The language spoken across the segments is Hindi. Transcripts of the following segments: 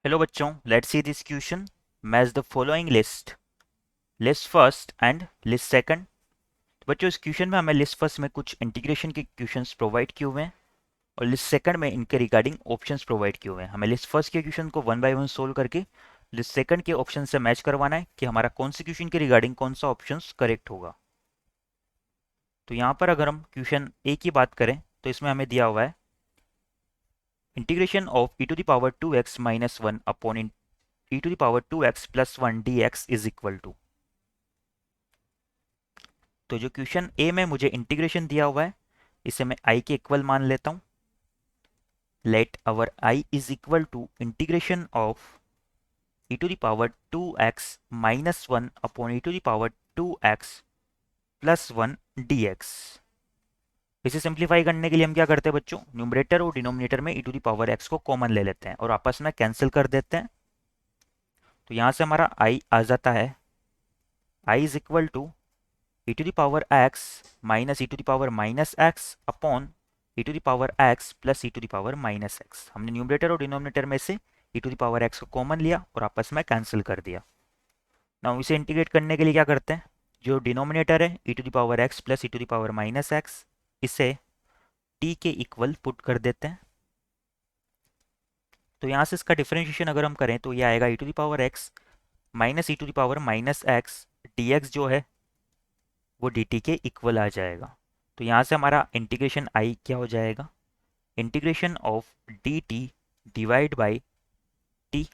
हेलो बच्चों, let's see this question. Match the following list, list first and list second. बच्चों, इस क्वेश्चन में हमें लिस्ट फर्स्ट में कुछ इंटीग्रेशन के क्वेश्चंस प्रोवाइड किए हुए हैं और लिस्ट सेकंड में इनके रिगार्डिंग ऑप्शंस प्रोवाइड किए हुए हैं। हमें लिस्ट फर्स्ट के क्वेश्चन को वन बाय वन सोल्व करके लिस्ट सेकंड के ऑप्शन से मैच करवाना है कि हमारा कौन सी क्वेश्चन के रिगार्डिंग कौन सा ऑप्शन करेक्ट होगा। तो यहाँ पर अगर हम क्वेश्चन ए की बात करें तो इसमें हमें दिया हुआ है integration of e to the power 2x minus one upon e to the power 2x plus one d x is equal to. तो जो क्वेश्चन ए में मुझे इंटीग्रेशन दिया हुआ है इसे मैं आई के इक्वल मान लेता हूँ। Let our I is equal to integration of e to the power 2x minus one upon e to the power 2x plus one d x. इसे सिंप्लीफाई करने के लिए हम क्या करते हैं बच्चों, न्यूमरेटर और डिनोमिनेटर में ई टू द पावर x को कॉमन ले लेते हैं और आपस में कैंसिल कर देते हैं। तो यहाँ से हमारा आई आ जाता है, I is equal to e to the power x minus e to the power minus x upon e to the power x plus e to the power minus x. हमने न्यूमरेटर और डिनोमिनेटर में से e to the power x को कॉमन लिया और आपस में कैंसिल कर दिया। ना इसे इंटीग्रेट करने के लिए क्या करते हैं, जो डिनोमिनेटर है e to the power x plus e to the power minus x इसे t के इक्वल पुट कर देते हैं। तो यहाँ से इसका डिफरेंशिएशन अगर हम करें तो ये आएगा e to the power x minus e to the power minus x d x जो है वो डी टी के इक्वल आ जाएगा। तो यहाँ से हमारा इंटीग्रेशन आई क्या हो जाएगा, integration of D T divide by T.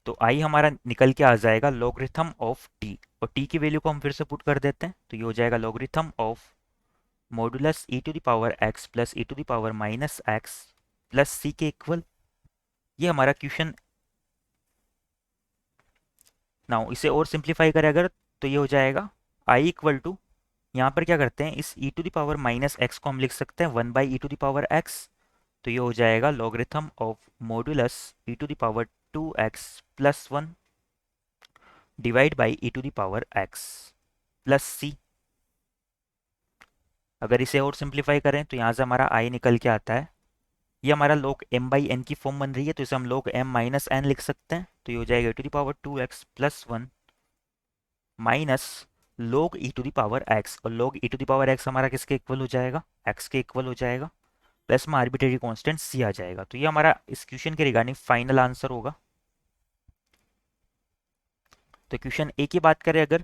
तो आई हमारा निकल के आ जाएगा लॉगरिथम ऑफ टी और टी की वैल्यू को हम फिर से पुट कर देते हैं तो ये हो जाएगा logarithm of modulus e to the power x plus e to the power minus x plus c के इक्वल। ये हमारा क्वेश्चन। नाउ इसे और सिंप्लीफाई करें अगर तो ये हो जाएगा आई इक्वल टू, यहाँ पर क्या करते हैं इस e to the power minus x को हम लिख सकते हैं one by e to the power x. तो ये हो जाएगा logarithm of modulus e to the power 2x plus one divide by e to the power x plus c. अगर इसे और सिंप्लीफाई करें तो यहाँ से हमारा आई निकल के आता है, ये हमारा log m बाई एन की फॉर्म बन रही है तो इसे हम log m माइनस एन लिख सकते हैं। तो ये हो जाएगा e to the power 2x plus one minus log e to the power x और log e to the power x हमारा किसके इक्वल हो जाएगा, x के इक्वल हो जाएगा। प्लस में आर्बिट्रेरी कांस्टेंट सी आ जाएगा। तो ये हमारा इस क्वेश्चन के रिगार्डिंग फाइनल आंसर होगा। तो क्वेश्चन ए की बात करें अगर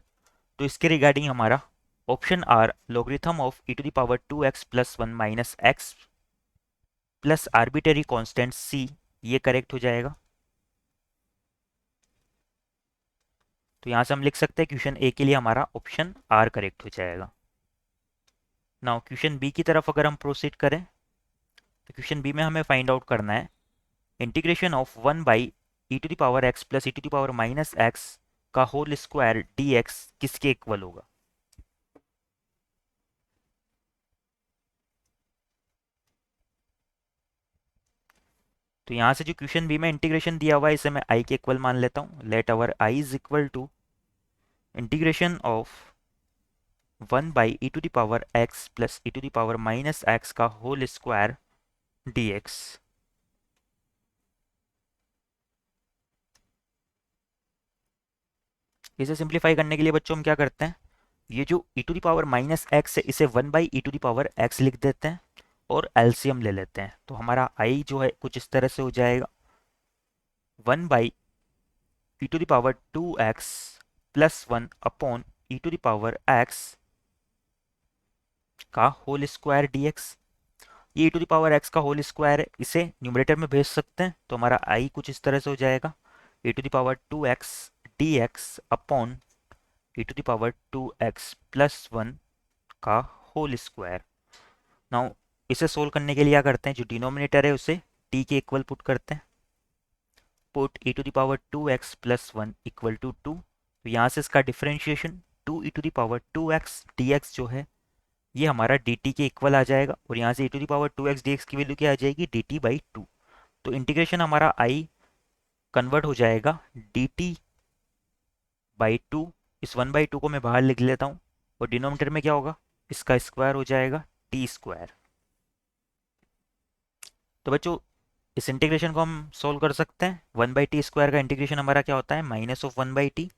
तो इसके रिगार्डिंग हमारा option R logarithm of e to the power 2x plus one minus x plus arbitrary constant c ये करेक्ट हो जाएगा। तो यहाँ से हम लिख सकते हैं क्वेश्चन ए के लिए हमारा ऑप्शन आर करेक्ट हो जाएगा। नाउ क्वेश्चन बी की तरफ अगर हम प्रोसीड करें तो क्वेश्चन बी में हमें फाइंड आउट करना है integration of one by e to the power x plus e to the power minus x का होल स्क्वायर डी एक्स किसके इक्वल होगा। तो यहाँ से जो क्वेश्चन बी में इंटीग्रेशन दिया हुआ है इसे मैं आई के इक्वल मान लेता हूँ। Let our I is equal to integration of one by e to the power x plus e to the power minus x का होल स्क्वायर डी एक्स। इसे सिंप्लीफाई करने के लिए बच्चों हम क्या करते हैं, ये जो e to the power minus x है इसे one by e to the power x लिख देते हैं और एलसीएम ले लेते हैं। तो हमारा आई जो है कुछ इस तरह से हो जाएगा one by e to the power 2x plus one upon e to the power x का होल स्क्वायर dx। ये e to the power x का होल स्क्वायर है, इसे न्यूमरेटर में भेज सकते हैं तो हमारा आई कुछ इस तरह से हो जाएगा e to the power 2x dx upon e to the power 2x plus one का होल स्क्वायर। नाउ इसे सोल्व करने के लिए क्या करते हैं, जो डिनोमिनेटर है उसे t के इक्वल पुट करते हैं। Put e to the power 2x plus one equal to two. तो यहाँ से इसका differentiation two e to the power 2x dx जो है ये हमारा dt के इक्वल आ जाएगा और यहाँ से e to the power 2x dx की वैल्यू क्या आ जाएगी dt बाई टू। तो इंटीग्रेशन हमारा i कन्वर्ट हो जाएगा dt बाई टू। इस वन बाई टू को मैं बाहर लिख लेता हूँ और डिनोमिनेटर में क्या होगा, इसका स्क्वायर हो जाएगा टी स्क्वायर। तो बच्चों इस इंटीग्रेशन को हम सोल्व कर सकते हैं। 1/t² का इंटीग्रेशन हमारा क्या होता है, -1/t।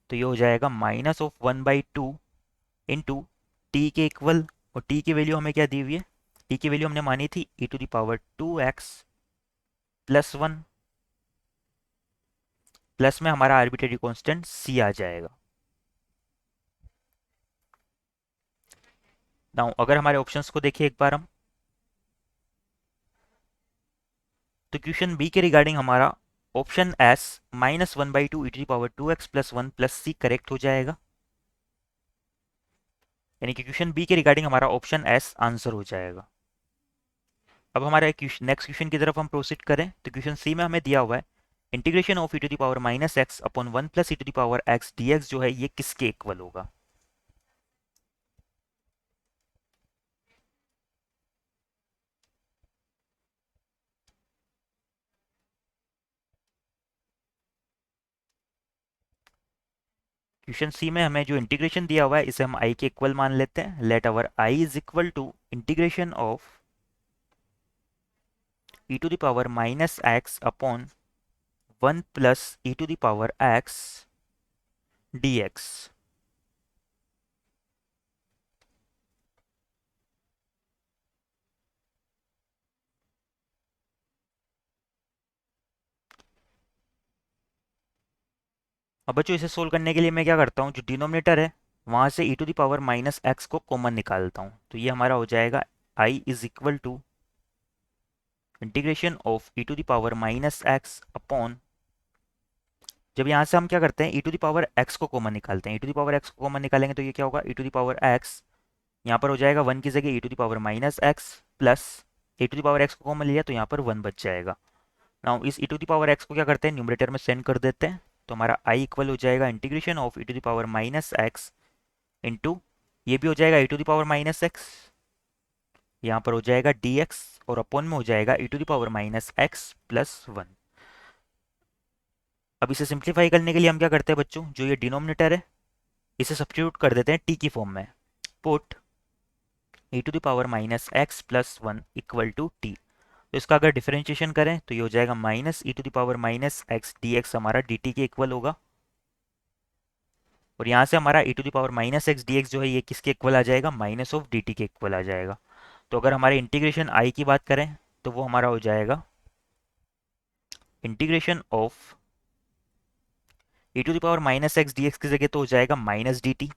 तो ये हो जाएगा -1/2 इंटू टी के इक्वल, और टी की वैल्यू हमें क्या दी हुई है, टी की वैल्यू हमने मानी थी e⁻²x + 1, प्लस में हमारा आर्बिट्रेरी कांस्टेंट c आ जाएगा। नाउ अगर हमारे ऑप्शंस को देखिए एक बार हम, तो क्वेश्चन बी के रिगार्डिंग हमारा option S -1/2 e⁻²x + 1 + c correct हो जाएगा। यानी कि क्वेश्चन बी के रिगार्डिंग हमारा ऑप्शन एस आंसर हो जाएगा। अब हमारे नेक्स्ट क्वेश्चन की तरफ हम प्रोसीड करें, तो क्वेश्चन सी में हमें दिया हुआ है integration of e⁻⁻x upon 1 + e⁻x dx जो है ये किसके इक्वल होगा। क्वेश्चन सी में हमें जो इंटीग्रेशन दिया हुआ है इसे हम आई के इक्वल मान लेते हैं। Let our I is equal to integration of e⁻⁻x upon 1 + e⁻x dx। अब बच्चों इसे सोल्व करने के लिए मैं क्या करता हूँ, जो डिनोमिनेटर है वहां से e⁻x को कॉमन निकालता हूँ। तो ये हमारा हो जाएगा I is equal to integration of e⁻x upon, जब यहाँ से हम क्या करते हैं e⁻x को कॉमन निकालते हैं, e⁻x को कॉमन निकालेंगे तो ये क्या होगा e⁻x, यहाँ पर हो जाएगा 1 की जगह e⁻x प्लस e⁻x को कॉमन लिया तो यहाँ पर 1 बच जाएगा। नाउ इस e⁻x को क्या करते हैं, न्यूमरेटर में सेंड कर देते हैं। तो हमारा i इक्वल हो जाएगा इंटीग्रेशन ऑफ e⁻x इंटू, ये भी हो जाएगा e⁻x, यहाँ पर हो जाएगा dx, और अपॉन में हो जाएगा e⁻x + 1। अब इसे सिंप्लीफाई करने के लिए हम क्या करते हैं बच्चों, जो ये डिनोमिनेटर है इसे सब्स्टिट्यूट कर देते हैं t की फॉर्म में। Put e⁻x + 1 equal to t। तो इसका अगर डिफरेंशिएशन करें तो ये हो जाएगा -e⁻x dx हमारा dt के इक्वल होगा, और यहाँ से हमारा e⁻x dx जो है ये किसके इक्वल आ जाएगा, -(dt) के इक्वल आ जाएगा। तो अगर हमारे इंटीग्रेशन i की बात करें तो वो हमारा हो जाएगा इंटीग्रेशन ऑफ e⁻x dx की जगह तो हो जाएगा -dt,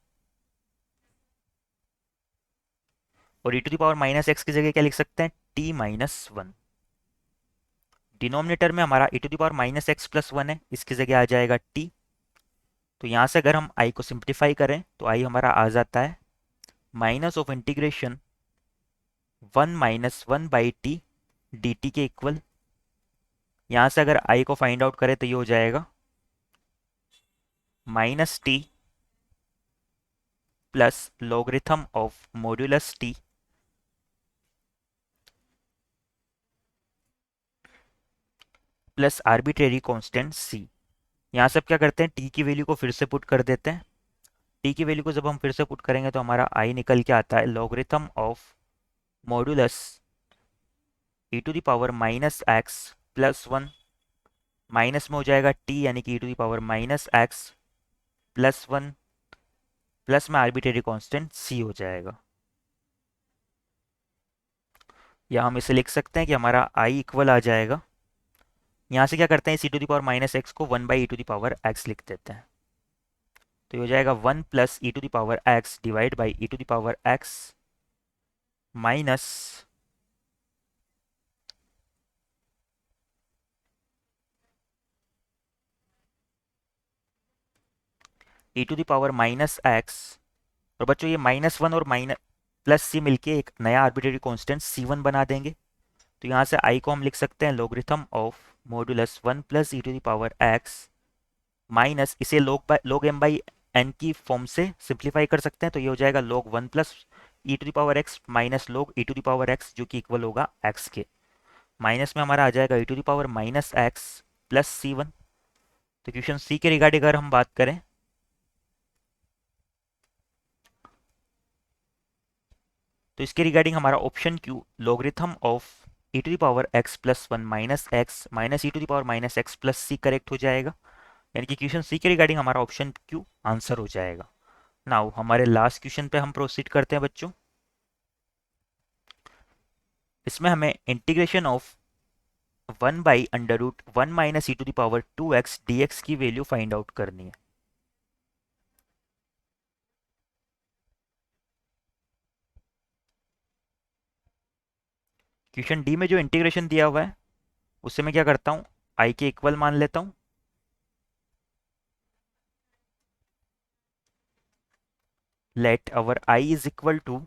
और e⁻x की जगह क्या लिख सकते हैं, t-1। डिनोमिनेटर में हमारा e⁻x + 1 है, इसकी जगह आ जाएगा t। तो यहाँ से अगर हम i को सिंप्लीफाई करें तो i हमारा आ जाता है minus of integration 1 - 1/t dt के इक्वल। यहाँ से अगर i को फाइंड आउट करें तो ये हो जाएगा -t plus logarithm of modulus t plus arbitrary constant c। यहाँ से अब क्या करते हैं, t की वैल्यू को फिर से पुट कर देते हैं। t की वैल्यू को जब हम फिर से पुट करेंगे तो हमारा i निकल के आता है logarithm of modulus e⁻x + 1, minus में हो जाएगा t यानी कि e⁻x + 1, प्लस में आर्बिट्रेरी कांस्टेंट c हो जाएगा। या हम इसे लिख सकते हैं कि हमारा i इक्वल आ जाएगा, यहाँ से क्या करते हैं इस e⁻x को 1/e⁻x लिख देते हैं। तो ये हो जाएगा 1 + e⁻x divide by e⁻x minus e⁻x, और बच्चों ये -1 और +c मिलके एक नया आर्बिट्रेरी कांस्टेंट c1 बना देंगे। तो यहाँ से i को हम लिख सकते हैं logarithm of modulus 1 + e⁻x minus, इसे log m बाई n की फॉर्म से सिंप्लीफाई कर सकते हैं। तो ये हो जाएगा log 1 + e⁻x minus log e⁻x जो कि इक्वल होगा x के। माइनस में हमारा आ जाएगा e⁻x प्लस c1। तो क्वेश्चन सी के रिगार्डिंग अगर हम बात करें तो इसके रिगार्डिंग हमारा option Q logarithm of e to the power x plus one minus x minus e to the power minus x plus C correct हो जाएगा, यानी कि क्वेश्चन सी के रिगार्डिंग हमारा ऑप्शन क्यू आंसर हो जाएगा। नाउ हमारे लास्ट क्वेश्चन पे हम प्रोसीड करते हैं बच्चों। इसमें हमें integration of 1/√1 minus e to the power 2x dx की वैल्यू फाइंड आउट करनी है। क्वेश्चन डी में जो इंटीग्रेशन दिया हुआ है उससे मैं क्या करता हूँ, आई के इक्वल मान लेता हूँ। Let our I is equal to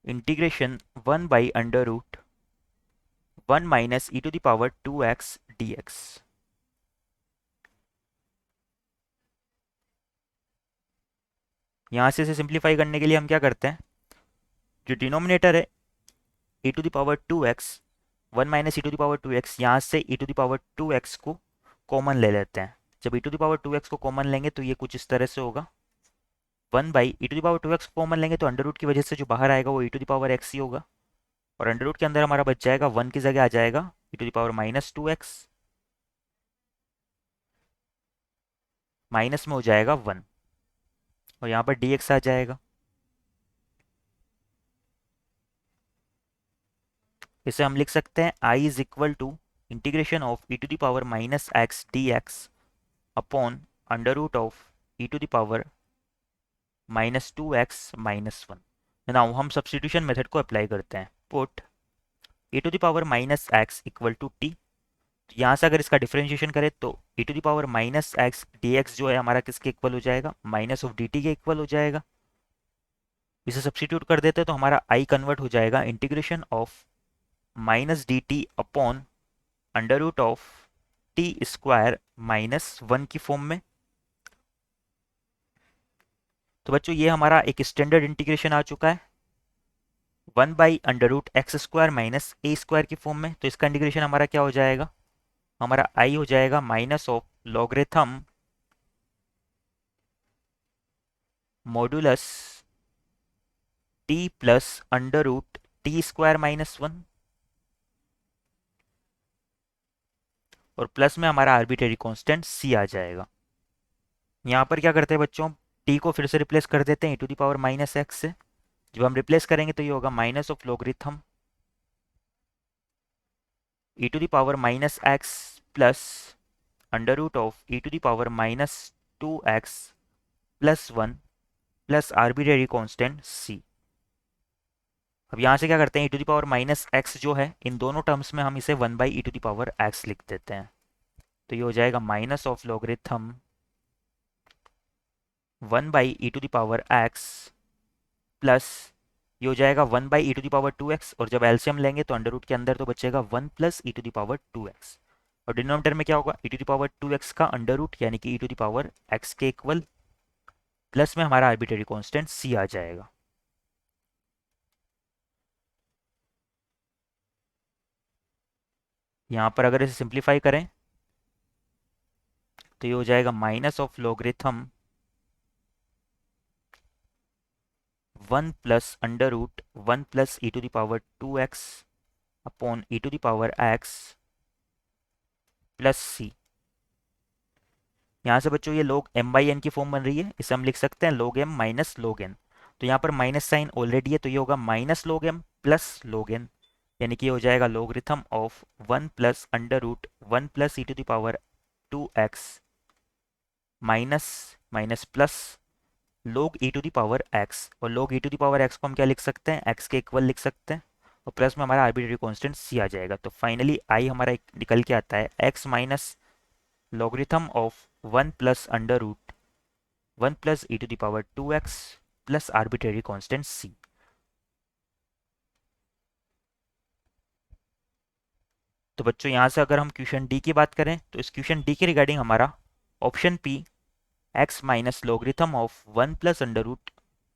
integration 1/√1 minus e to the power 2x dx। यहाँ से इसे सिंप्लीफाई करने के लिए हम क्या करते हैं, जो डिनोमिनेटर है e to the power 2x 1 minus e to the power 2x, यहाँ से e to the power 2x को कॉमन ले लेते हैं। जब ई टू द पावर 2x को कॉमन लेंगे तो ये कुछ इस तरह से होगा, 1/e⁻²x कॉमन लेंगे तो अंडर रूट की वजह से जो बाहर आएगा वो e⁻x ही होगा, और अंडर रूट के अंदर हमारा बच जाएगा 1 की जगह आ जाएगा e⁻²x, माइनस में हो जाएगा 1 और यहाँ पर dx आ जाएगा। इसे हम लिख सकते हैं i is equal to integration of e⁻−x dx upon under root of e⁻²x−1। Now हम सब्स्टिट्यूशन मेथड को अप्लाई करते हैं। Put e⁻−x equal to T, यहाँ से अगर इसका डिफरेंशिएशन करें तो e⁻−x dx जो है हमारा किसके इक्वल हो जाएगा, माइनस ऑफ dt के इक्वल हो जाएगा। इसे सब्स्टिट्यूट कर देते हैं तो हमारा i कन्वर्ट हो जाएगा integration of minus d t upon under root of t square -1 की फॉर्म में। तो बच्चों ये हमारा एक स्टैंडर्ड इंटीग्रेशन आ चुका है 1/√x² माइनस ए स्क्वायर की फॉर्म में। तो इसका इंटीग्रेशन हमारा क्या हो जाएगा, हमारा i हो जाएगा minus of logarithm modulus t plus under root t square -1 और प्लस में हमारा आर्बिट्रेरी कांस्टेंट c आ जाएगा। यहाँ पर क्या करते हैं बच्चों, t को फिर से रिप्लेस कर देते हैं e⁻−x से। जब हम रिप्लेस करेंगे तो ये होगा minus of logarithm e⁻−x plus under root of e⁻−2x plus 1 plus arbitrary constant c। अब यहाँ से क्या करते हैं, e⁻−x जो है इन दोनों टर्म्स में हम इसे 1/e⁻x लिख देते हैं। तो ये हो जाएगा minus of logarithm 1/e⁻x plus ये हो जाएगा 1/e⁻2x, और जब एलसीएम लेंगे तो अंडर रूट के अंदर तो बचेगा 1 प्लस e⁻2x, और डिनोमिनेटर में क्या होगा e⁻2x का अंडर रूट यानी कि e⁻x के इक्वल, प्लस में हमारा आर्बिट्रेरी कांस्टेंट c आ जाएगा। यहाँ पर अगर इसे सिंप्लीफाई करें तो ये हो जाएगा minus of logarithm 1 plus under root 1 plus e⁻2x upon e⁻x plus c। यहाँ से बच्चों ये log m/n की फॉर्म बन रही है, इसे हम लिख सकते हैं log m minus log n। तो यहाँ पर माइनस साइन ऑलरेडी है तो ये होगा minus log m plus log n, यानी कि ये हो जाएगा logarithm of 1 plus under root 1 plus e⁻2x minus minus plus log e⁻x, और log e⁻x को हम क्या लिख सकते हैं, x के इक्वल लिख सकते हैं, और प्लस में हमारा आर्बिट्रेरी कांस्टेंट c आ जाएगा। तो फाइनली i हमारा निकल के आता है x minus logarithm of 1 plus under root 1 plus e⁻2x plus arbitrary constant c। तो बच्चों यहाँ से अगर हम क्वेश्चन डी की बात करें तो इस क्वेश्चन डी के रिगार्डिंग हमारा option P x minus logarithm of 1 plus under root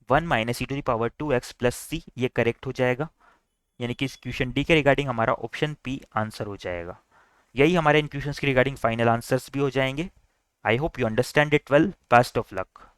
1 minus e⁻2x plus c ये करेक्ट हो जाएगा, यानी कि इस क्वेश्चन डी के रिगार्डिंग हमारा ऑप्शन पी आंसर हो जाएगा। यही हमारे इन क्वेश्चंस के रिगार्डिंग फाइनल आंसर्स भी हो जाएंगे। I hope you understand it well. Best of luck.